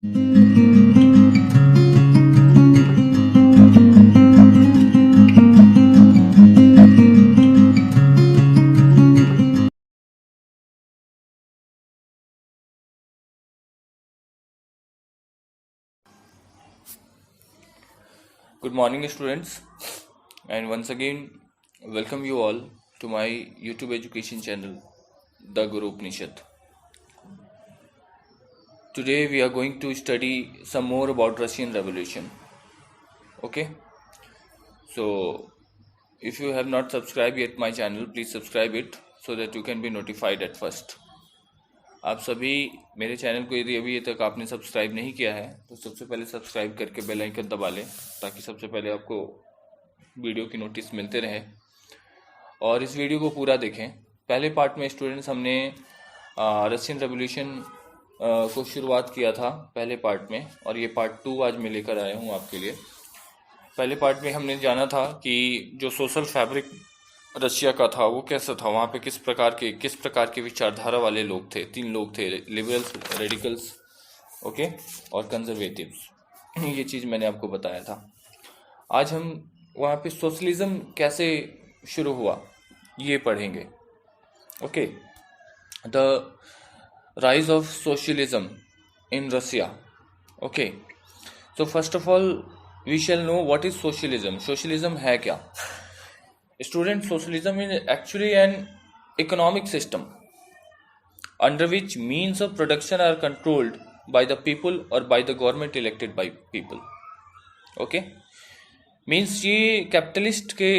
Good morning, students, and once again, welcome you all to my YouTube education channel, The Guru Upanishad. Today, we are going to study some more about Russian Revolution. Okay, so if you have not subscribed yet my channel, please subscribe it so that you can be notified at first. आप सभी मेरे channel को यदि अभी तक आपने subscribe नहीं किया है तो सबसे पहले सब्सक्राइब करके बेल आइकन दबा लें ताकि सबसे पहले आपको वीडियो की नोटिस मिलते रहे और इस वीडियो को पूरा देखें। पहले पार्ट में स्टूडेंट्स हमने रशियन रेवोल्यूशन को शुरुआत किया था पहले पार्ट में, और ये पार्ट 2 आज मैं लेकर आया हूँ आपके लिए। पहले पार्ट में हमने जाना था कि जो सोशल फैब्रिक रशिया का था वो कैसा था, वहाँ पे किस प्रकार के विचारधारा वाले लोग थे। 3 लोग थे, लिबरल्स, रेडिकल्स, ओके, और कंजर्वेटिव्स। ये चीज़ मैंने आपको बताया था। आज हम वहाँ पे सोशलिज्म कैसे शुरू हुआ ये पढ़ेंगे। Okay, the rise of socialism in Russia. Okay, so first of all we shall know what is socialism. Socialism है क्या? Student, socialism is actually an economic system under which means of production are controlled by the people or by the government elected by people. Okay, means ये capitalist के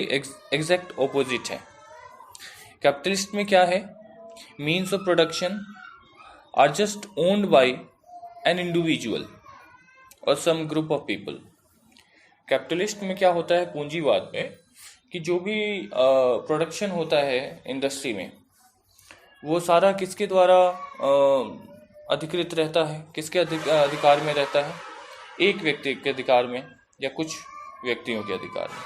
exact opposite है। Capitalist में क्या है? Means of production are just owned by an individual और some group of people. Capitalist में क्या होता है, पूंजीवाद में, कि जो भी प्रोडक्शन होता है इंडस्ट्री में वो सारा किसके द्वारा अधिकृत रहता है, किसके अधिकार में रहता है? एक व्यक्ति के अधिकार में या कुछ व्यक्तियों के अधिकार में।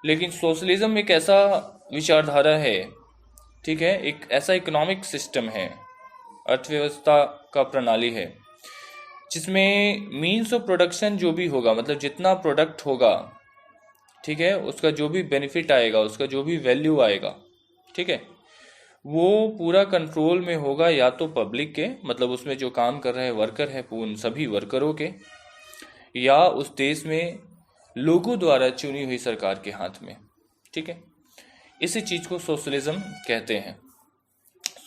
लेकिन सोशलिज्म एक ऐसा विचारधारा है, ठीक है, एक ऐसा इकोनॉमिक सिस्टम है, अर्थव्यवस्था का प्रणाली है, जिसमें मीन्स ऑफ प्रोडक्शन जो भी होगा, मतलब जितना प्रोडक्ट होगा, ठीक है, उसका जो भी बेनिफिट आएगा, उसका जो भी वैल्यू आएगा, ठीक है, वो पूरा कंट्रोल में होगा या तो पब्लिक के, मतलब उसमें जो काम कर रहे वर्कर है उन सभी वर्करों के, या उस देश में लोगों द्वारा चुनी हुई सरकार के हाथ में। ठीक है, इसी चीज को सोशलिज्म कहते हैं।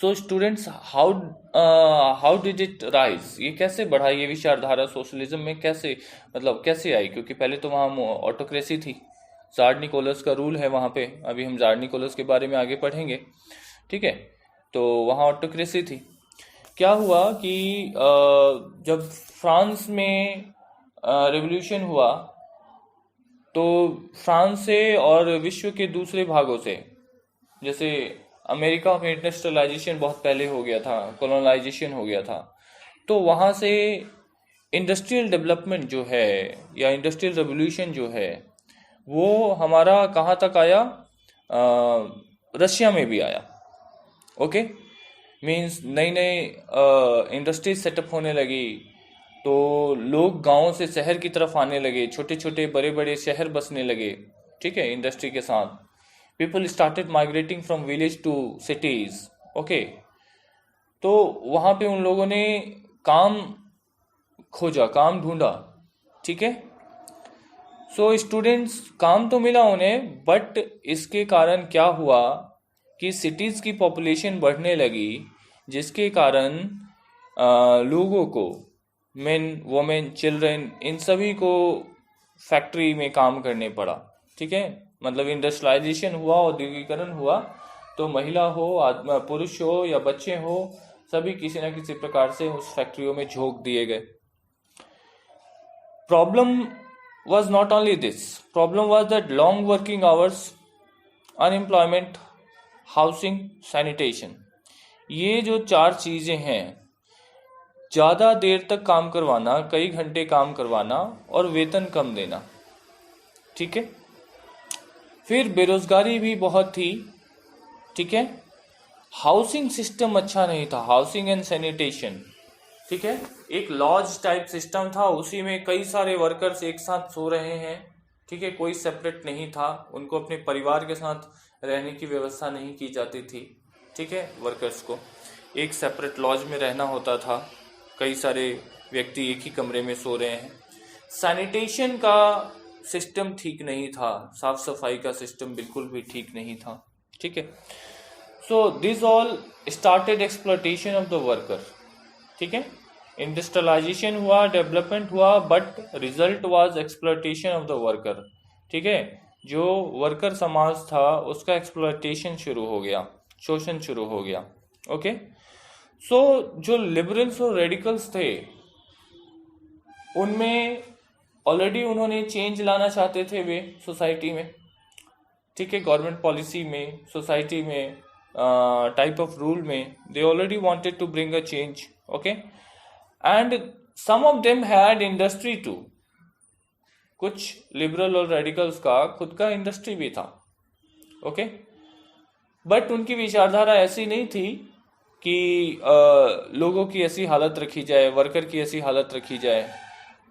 So students, how did it rise? ये कैसे बढ़ा, ये विचारधारा सोशलिज्म में कैसे, मतलब कैसे आई? क्योंकि पहले तो वहाँ ऑटोक्रेसी थी, जार निकोलस का रूल है वहाँ पे। अभी हम जार निकोलस के बारे में आगे पढ़ेंगे, ठीक है। तो वहाँ ऑटोक्रेसी थी। क्या हुआ कि जब फ्रांस में रेवोल्यूशन हुआ तो फ्रांस से और विश्व के दूसरे भागों से, जैसे अमेरिका में इंडस्ट्रियलाइजेशन बहुत पहले हो गया था, कॉलोनाइजेशन हो गया था, तो वहाँ से इंडस्ट्रियल डेवलपमेंट जो है या इंडस्ट्रियल रेवोल्यूशन जो है वो हमारा कहाँ तक आया? रशिया में भी आया। ओके, मीन्स नई नई इंडस्ट्रीज सेटअप होने लगी, तो लोग गांव से शहर की तरफ आने लगे, छोटे छोटे बड़े बड़े शहर बसने लगे, ठीक है, इंडस्ट्री के साथ। People started migrating from village to cities. Okay, तो वहां पे उन लोगों ने काम खोजा, काम ढूंढा, ठीक है। सो स्टूडेंट्स, काम तो मिला उन्हें, बट इसके कारण क्या हुआ कि सिटीज की पॉपुलेशन बढ़ने लगी, जिसके कारण लोगों को, मेन, वोमेन, चिल्ड्रन, इन सभी को फैक्ट्री में काम करने पड़ा, ठीक है। मतलब इंडस्ट्रियलाइजेशन हुआ, औद्योगिकरण हुआ, तो महिला हो, पुरुष हो या बच्चे हो, सभी किसी न किसी प्रकार से उस फैक्ट्रियों में झोंक दिए गए। Problem was not only this, problem was that long working hours, unemployment, housing, sanitation, ये जो 4 चीजें हैं, ज्यादा देर तक काम करवाना, कई घंटे काम करवाना और वेतन कम देना, ठीक है। फिर बेरोजगारी भी बहुत थी, ठीक है। हाउसिंग सिस्टम अच्छा नहीं था, हाउसिंग एंड सैनिटेशन, ठीक है, एक लॉज टाइप सिस्टम था, उसी में कई सारे वर्कर्स एक साथ सो रहे हैं। ठीक है, कोई सेपरेट नहीं था, उनको अपने परिवार के साथ रहने की व्यवस्था नहीं की जाती थी। ठीक है, वर्कर्स को एक सेपरेट लॉज में रहना होता था, कई सारे व्यक्ति एक ही कमरे में सो रहे हैं। सैनिटेशन का सिस्टम ठीक नहीं था, साफ सफाई का सिस्टम बिल्कुल भी ठीक नहीं था। ठीक है, so this all started exploitation of the worker. ठीक है, इंडस्ट्रियलाइजेशन हुआ, डेवलपमेंट हुआ, but result was exploitation of the worker. ठीक है, जो वर्कर समाज था उसका एक्सप्लॉयटेशन शुरू हो गया, शोषण शुरू हो गया। ओके, सो जो लिबरल्स और रेडिकल्स थे उनमें ऑलरेडी उन्होंने चेंज लाना चाहते थे वे सोसाइटी में। ठीक है, गवर्नमेंट पॉलिसी में, सोसाइटी में, टाइप ऑफ रूल में, they already wanted to bring a change. Okay, and some of them had industry too. कुछ लिबरल और रेडिकल्स का खुद का इंडस्ट्री भी था। ओके, बट उनकी विचारधारा ऐसी नहीं थी कि लोगों की ऐसी हालत रखी जाए, वर्कर की ऐसी हालत रखी जाए।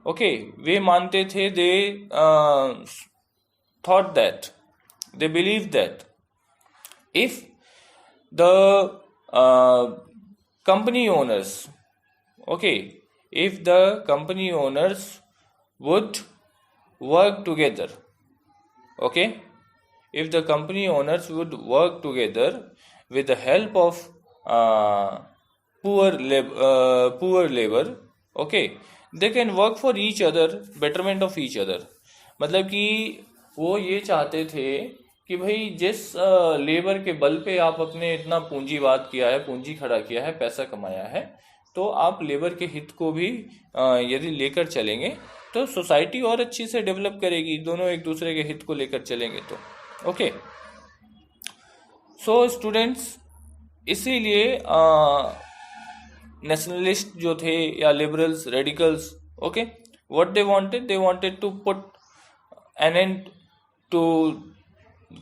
ओके, वे मानते थे, they thought that, they believe that if the company owners, okay, if the company owners would work together, okay, if the company owners would work together with the help of poor labor, okay, they can work for each other, betterment of each other। मतलब कि वो ये चाहते थे कि भाई जिस labour के बल पे आप अपने इतना पूंजीवाद किया है, पूंजी खड़ा किया है, पैसा कमाया है, तो आप लेबर के हित को भी यदि लेकर चलेंगे तो सोसाइटी और अच्छी से डेवलप करेगी, दोनों एक दूसरे के हित को लेकर चलेंगे तो। ओके, सो स्टूडेंट्स, इसीलिए नेशनलिस्ट जो थे या liberals, radicals, okay, what they wanted to put an end to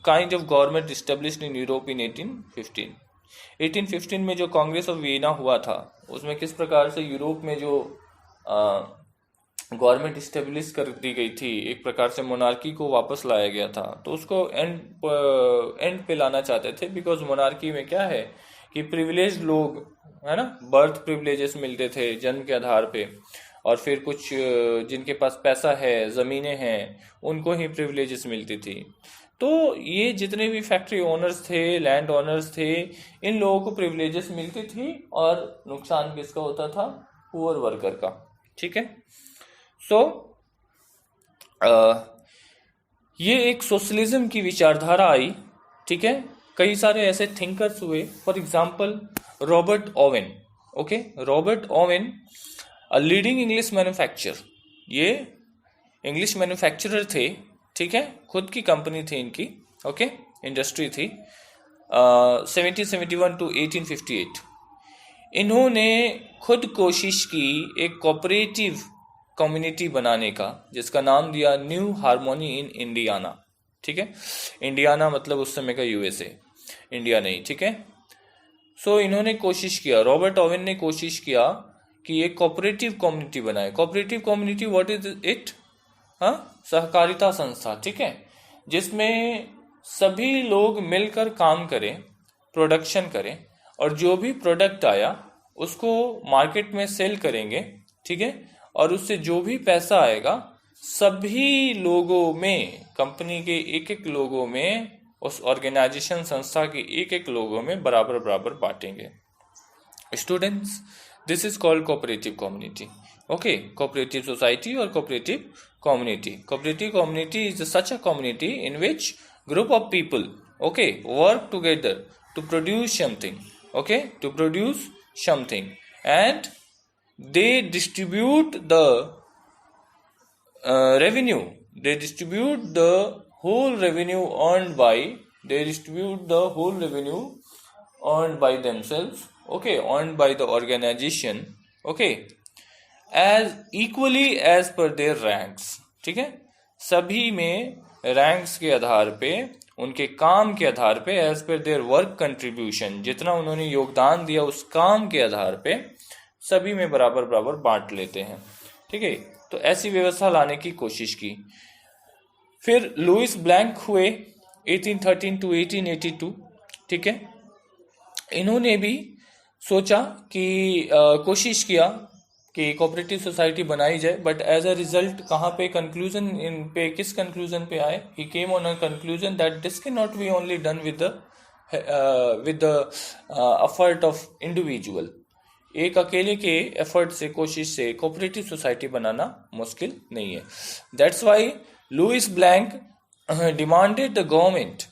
kind of government established in Europe in 1815। 1815 में जो कांग्रेस ऑफ वियना हुआ था, उसमें किस प्रकार से यूरोप में जो गवर्नमेंट इस्टेब्लिश कर दी गई थी, एक प्रकार से मोनार्की को वापस लाया गया था, तो उसको एंड पे लाना चाहते थे। बिकॉज मोनार्की में क्या है कि प्रिविलेज लोग, है ना, बर्थ प्रिविलेजेस मिलते थे जन्म के आधार पे, और फिर कुछ जिनके पास पैसा है, ज़मीनें हैं, उनको ही प्रिविलेजेस मिलती थी। तो ये जितने भी फैक्ट्री ओनर्स थे, लैंड ओनर्स थे, इन लोगों को प्रिविलेजेस मिलती थी और नुकसान किसका होता था? पुअर वर्कर का। ठीक है, सो ये एक सोशलिज्म की विचारधारा आई। ठीक है, कई सारे ऐसे थिंकर्स हुए, for example Robert Owen. Okay, Robert Owen leading English manufacturer, ये इंग्लिश मैन्युफैक्चरर थे। ठीक है, खुद की कंपनी थी इनकी। ओके, इंडस्ट्री थी। 1771 टू 1858 इन्होंने खुद कोशिश की एक कोऑपरेटिव कम्युनिटी बनाने का, जिसका नाम दिया न्यू हार्मोनी इन इंडियाना। ठीक है, इंडियाना मतलब उस समय का यूएसए, इंडिया नहीं। ठीक है, सो इन्होंने कोशिश किया, रॉबर्ट ओवेन ने कोशिश किया कि एक कोऑपरेटिव कम्युनिटी बनाए। Cooperative community what is it? सहकारिता संस्था। ठीक है, जिसमें सभी लोग मिलकर काम करें, प्रोडक्शन करें, और जो भी प्रोडक्ट आया उसको मार्केट में सेल करेंगे। ठीक है, और उससे जो भी पैसा आएगा सभी लोगों में, कंपनी के एक एक लोगों में, उस ऑर्गेनाइजेशन संस्था के एक एक लोगों में बराबर बराबर बांटेंगे। Students, this is called cooperative community. Okay, cooperative society और cooperative community. Cooperative community is such a community in which group of people, okay, work together to produce something, okay, to produce something, and they distribute the revenue. They distribute the whole revenue earned by. They distribute the whole revenue earned by themselves, okay, earned by the organization, okay, as equally as per their ranks। ठीक है, सभी में ranks के आधार पे, उनके काम के आधार पे, as per their work contribution, जितना उन्होंने योगदान दिया उस काम के आधार पे सभी में बराबर बराबर बांट लेते हैं। ठीक है, तो ऐसी व्यवस्था लाने की कोशिश की। फिर लुइस ब्लैंक हुए 1813 टू 1882। ठीक है, इन्होंने भी सोचा कि कोशिश किया कि कोऑपरेटिव सोसाइटी बनाई जाए, बट एज अ रिजल्ट कहाँ पे कंक्लूजन, इन पे किस कंक्लूजन पे आए? He came on a conclusion that this can not be only done with the effort of individual. एक अकेले के एफर्ट से, कोशिश से कोऑपरेटिव सोसाइटी बनाना मुश्किल नहीं है। That's why Louis Blanc demanded the government,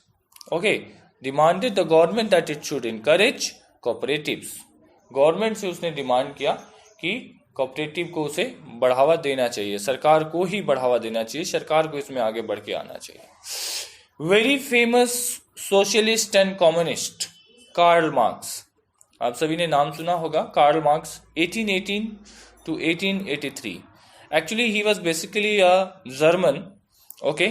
okay, demanded the government that it should encourage cooperatives. Government से उसने डिमांड किया कि कोऑपरेटिव को उसे बढ़ावा देना चाहिए, सरकार को ही बढ़ावा देना चाहिए, सरकार को इसमें आगे बढ़ के आना चाहिए। Very famous socialist and communist Karl Marx, आप सभी ने नाम सुना होगा, Karl Marx 1818 to 1883। Actually he was basically a German, okay,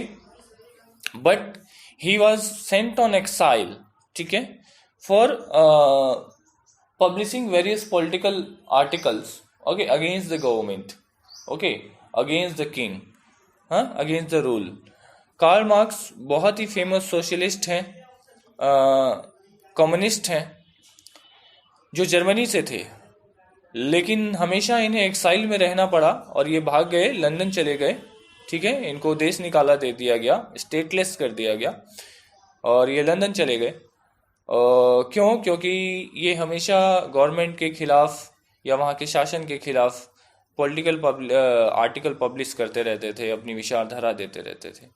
but he was sent on exile, ठीक है, for publishing various political articles, okay, against the government, okay, against the king, हाँ, against the rule. Karl Marx बहुत ही famous socialist हैं, communist हैं, जो Germany से थे, लेकिन हमेशा इन्हें एक्साइल में रहना पड़ा और ये भाग गए, लंदन चले गए। ठीक है, इनको देश निकाला दे दिया गया, स्टेटलेस कर दिया गया और ये लंदन चले गए। क्यों? क्योंकि ये हमेशा गवर्नमेंट के खिलाफ या वहाँ के शासन के खिलाफ पॉलिटिकल आर्टिकल पब्लिश करते रहते थे, अपनी विचारधारा देते रहते थे।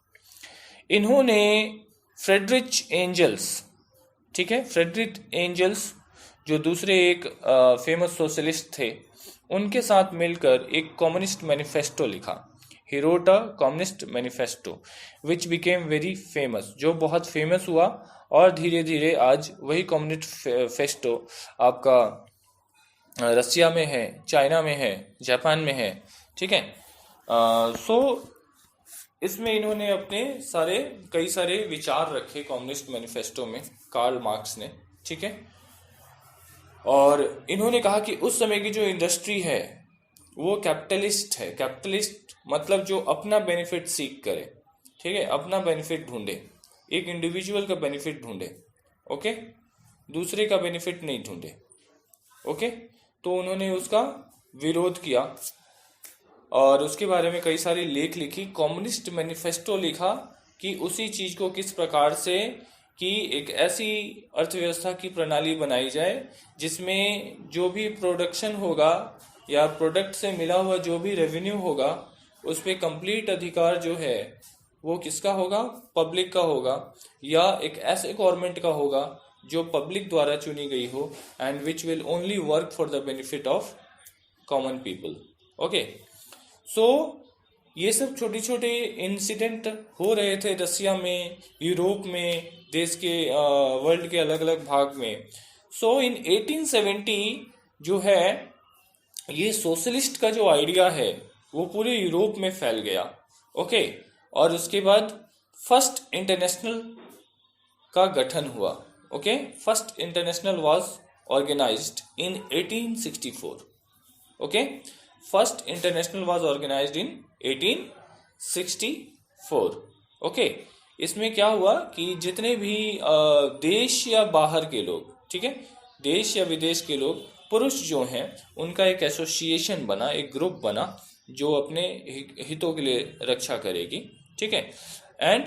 इन्होंने फ्रेडरिच एंजल्स, ठीक है, फ्रेडरिच एंजल्स जो दूसरे एक फेमस सोशलिस्ट थे, उनके साथ मिलकर एक कम्युनिस्ट मैनिफेस्टो लिखा। He wrote a communist manifesto which became very famous, जो बहुत फेमस हुआ और धीरे धीरे आज वही कम्युनिस्ट फेस्टो आपका रसिया में है, चाइना में है, जापान में है। ठीक है, सो इसमें इन्होंने अपने कई सारे विचार रखे कम्युनिस्ट मैनिफेस्टो में, कार्ल मार्क्स ने। ठीक है, और इन्होंने कहा कि उस समय की जो इंडस्ट्री है वो कैपिटलिस्ट है। कैपिटलिस्ट मतलब जो अपना बेनिफिट सीख करे, ठीक है, अपना बेनिफिट ढूंढे, एक इंडिविजुअल का बेनिफिट ढूंढे, ओके, दूसरे का बेनिफिट नहीं ढूंढे, ओके। तो उन्होंने उसका विरोध किया और उसके बारे में कई सारे लेख लिखी, कम्युनिस्ट मैनिफेस्टो लिखा कि उसी चीज को किस प्रकार से कि एक ऐसी अर्थव्यवस्था की प्रणाली बनाई जाए जिसमें जो भी प्रोडक्शन होगा या प्रोडक्ट से मिला हुआ जो भी रेवेन्यू होगा उस पर कंप्लीट अधिकार जो है वो किसका होगा? पब्लिक का होगा, या एक ऐसे गवर्नमेंट का होगा जो पब्लिक द्वारा चुनी गई हो, and which will only work for the benefit of common people. Okay, so ये सब छोटे छोटे इंसिडेंट हो रहे थे रसिया में, यूरोप में, देश के वर्ल्ड के अलग अलग भाग में। सो इन 1870 जो है ये सोशलिस्ट का जो आइडिया है वो पूरे यूरोप में फैल गया। ओके, और उसके बाद फर्स्ट इंटरनेशनल का गठन हुआ। Okay, first international was organised in 1864। Okay, first international was organised in 1864। Okay, इसमें क्या हुआ कि जितने भी देश या बाहर के लोग, ठीक है, देश या विदेश के लोग, पुरुष जो हैं, उनका एक एसोसिएशन बना, एक ग्रुप बना जो अपने हितों के लिए रक्षा करेगी। ठीक है, एंड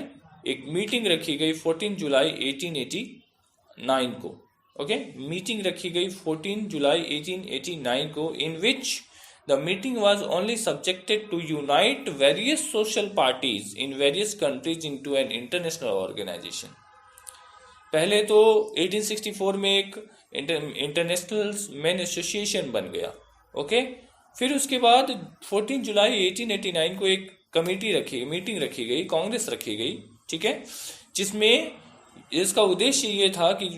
एक मीटिंग रखी गई 14 जुलाई 1889 को। ओके, मीटिंग रखी गई 14 जुलाई 1889 को, इन विच the meeting was only subjected to unite various social parties in various countries into an international organization। पहले तो 1864 में एक इंटरनेशनल मैन एसोसिएशन बन गया। ओके, फिर उसके बाद 14 जुलाई 1889 को एक मीटिंग रखी गई, कांग्रेस रखी गई, ठीक है, जिसमें इसका उद्देश्य ये था कि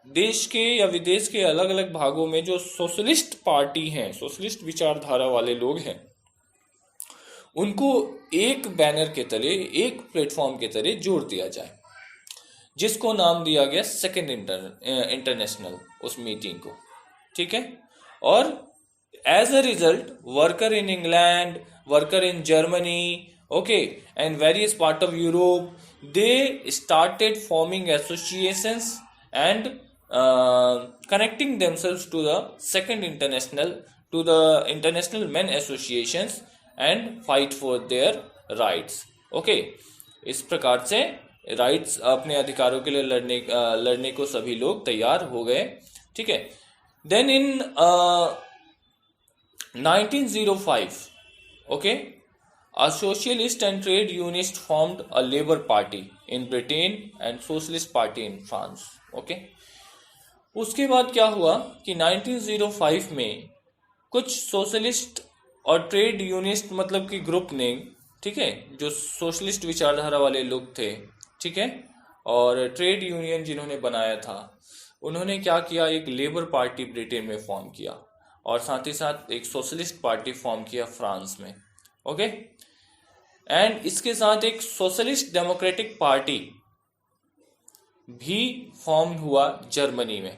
देश के या विदेश के अलग अलग भागों में जो सोशलिस्ट पार्टी हैं, सोशलिस्ट विचारधारा वाले लोग हैं, उनको एक बैनर के तले, एक प्लेटफॉर्म के तले जोड़ दिया जाए, जिसको नाम दिया गया सेकेंड इंटरनेशनल, उस मीटिंग को। ठीक है, और As a result, worker in England, worker in Germany, okay, and various part of Europe, they started forming associations and connecting themselves to the international men associations and fight for their rights. Okay, इस प्रकार से rights, अपने अधिकारों के लिए लड़ने को सभी लोग तैयार हो गए. ठीक है. Then in 1905, okay, a socialist and trade unionist formed a Labour Party in Britain and Socialist Party in France. Okay. उसके बाद क्या हुआ कि 1905 में कुछ सोशलिस्ट और ट्रेड यूनिस्ट मतलब कि ग्रुप ने, ठीक है, जो सोशलिस्ट विचारधारा वाले लोग थे, ठीक है, और ट्रेड यूनियन जिन्होंने बनाया था, उन्होंने क्या किया, एक लेबर पार्टी ब्रिटेन में फॉर्म किया और साथ ही साथ एक सोशलिस्ट पार्टी फॉर्म किया फ्रांस में. ओके. एंड इसके साथ एक सोशलिस्ट डेमोक्रेटिक पार्टी भी फॉर्म हुआ जर्मनी में.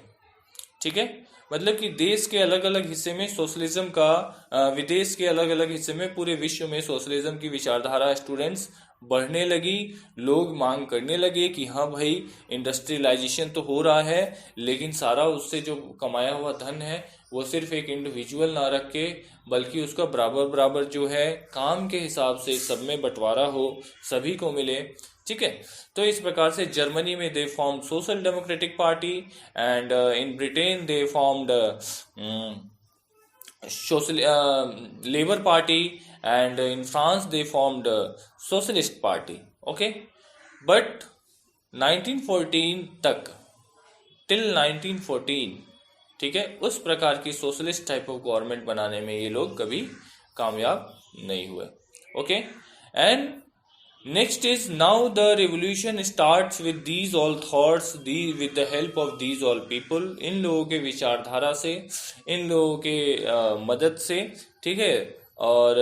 ठीक है. मतलब कि देश के अलग अलग हिस्से में सोशलिज्म का, विदेश के अलग अलग हिस्से में, पूरे विश्व में सोशलिज्म की विचारधारा स्टूडेंट्स बढ़ने लगी. लोग मांग करने लगे कि हाँ भाई, इंडस्ट्रियलाइजेशन तो हो रहा है, लेकिन सारा उससे जो कमाया हुआ धन है वो सिर्फ एक इंडिविजुअल ना रख के, बल्कि उसका बराबर बराबर जो है काम के हिसाब से सब में बंटवारा हो, सभी को मिले. ठीक है. तो इस प्रकार से जर्मनी में they form social democratic party and in Britain they formed labour party and in France they formed socialist party. Okay. But 1914 तक, टिल 1914, ठीक है, उस प्रकार की सोशलिस्ट टाइप ऑफ गवर्नमेंट बनाने में ये लोग कभी कामयाब नहीं हुए. Okay. And next is now the revolution starts with these all thoughts, with the help of these all people. इन लोगों के विचारधारा से, इन लोगों के मदद से, ठीक है, और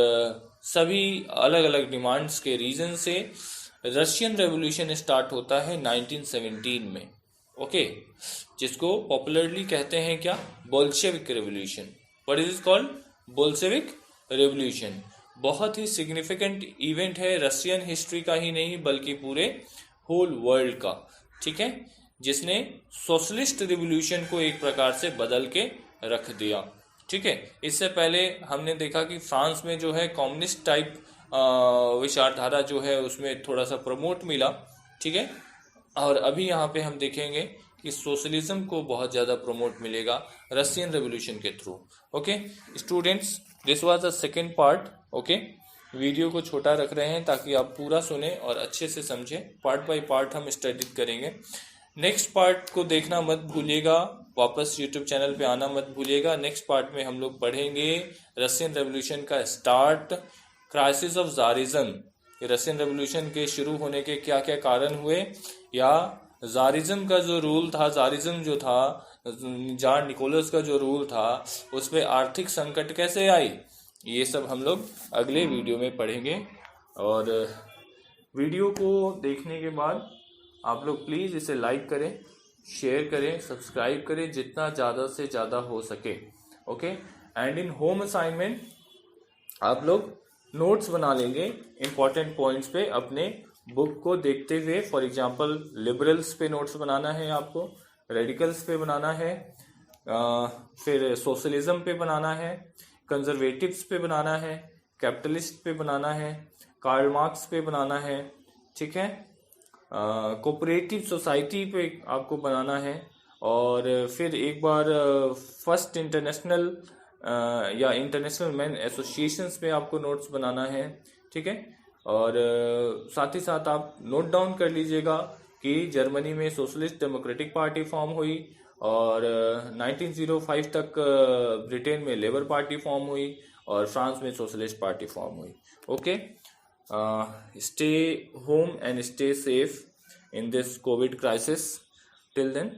सभी अलग अलग डिमांड्स के रीजन से रशियन रेवोल्यूशन स्टार्ट होता है 1917 में. ओके. जिसको पॉपुलरली कहते हैं क्या, Bolshevik revolution. What is called? Bolshevik revolution. बहुत ही सिग्निफिकेंट इवेंट है, रशियन हिस्ट्री का ही नहीं बल्कि पूरे होल वर्ल्ड का. ठीक है. जिसने सोशलिस्ट रिवॉल्यूशन को एक प्रकार से बदल के रख दिया. ठीक है. इससे पहले हमने देखा कि फ्रांस में जो है कम्युनिस्ट टाइप विचारधारा जो है उसमें थोड़ा सा प्रमोट मिला. ठीक है. और अभी यहाँ पे हम देखेंगे कि सोशलिज्म को बहुत ज़्यादा प्रमोट मिलेगा रशियन रेवोल्यूशन के through. Okay students, this was the second part. Okay. Video को छोटा रख रहे हैं ताकि आप पूरा सुने और अच्छे से समझें. पार्ट बाय पार्ट हम स्टडी करेंगे. नेक्स्ट पार्ट को देखना मत भूलिएगा, वापस यूट्यूब चैनल पे आना मत भूलिएगा. नेक्स्ट पार्ट में हम लोग पढ़ेंगे रशियन रेवोल्यूशन का start, crisis of Tsarism. Russian revolution के शुरू होने के क्या क्या कारण हुए, या ज़ारिज्म का जो रूल था, ज़ारिज्म जो था, जार निकोलस का जो रूल था, उस पर आर्थिक संकट कैसे आई, ये सब हम लोग अगले वीडियो में पढ़ेंगे. और वीडियो को देखने के बाद आप लोग प्लीज़ इसे लाइक करें, शेयर करें, सब्सक्राइब करें जितना ज़्यादा से ज़्यादा हो सके. Okay. And in home assignment आप लोग नोट्स बना लेंगे इम्पॉर्टेंट पॉइंट्स पे अपने बुक को देखते हुए. फॉर एग्जांपल लिबरल्स पे नोट्स बनाना है आपको, रेडिकल्स पे बनाना है, फिर सोशलिज्म पे बनाना है, कंजर्वेटिव्स पे बनाना है, कैपिटलिस्ट पे बनाना है, कार्ल मार्क्स पे बनाना है. ठीक है. कोऑपरेटिव सोसाइटी पे आपको बनाना है. और फिर एक बार फर्स्ट इंटरनेशनल या इंटरनेशनल मैन एसोसिएशंस पे आपको नोट्स बनाना है. ठीक है. और साथ ही साथ आप नोट डाउन कर लीजिएगा कि जर्मनी में सोशलिस्ट डेमोक्रेटिक पार्टी फॉर्म हुई और 1905 तक ब्रिटेन में लेबर पार्टी फॉर्म हुई और फ्रांस में सोशलिस्ट पार्टी फॉर्म हुई. Okay. Stay home and stay safe in this COVID crisis. Till then.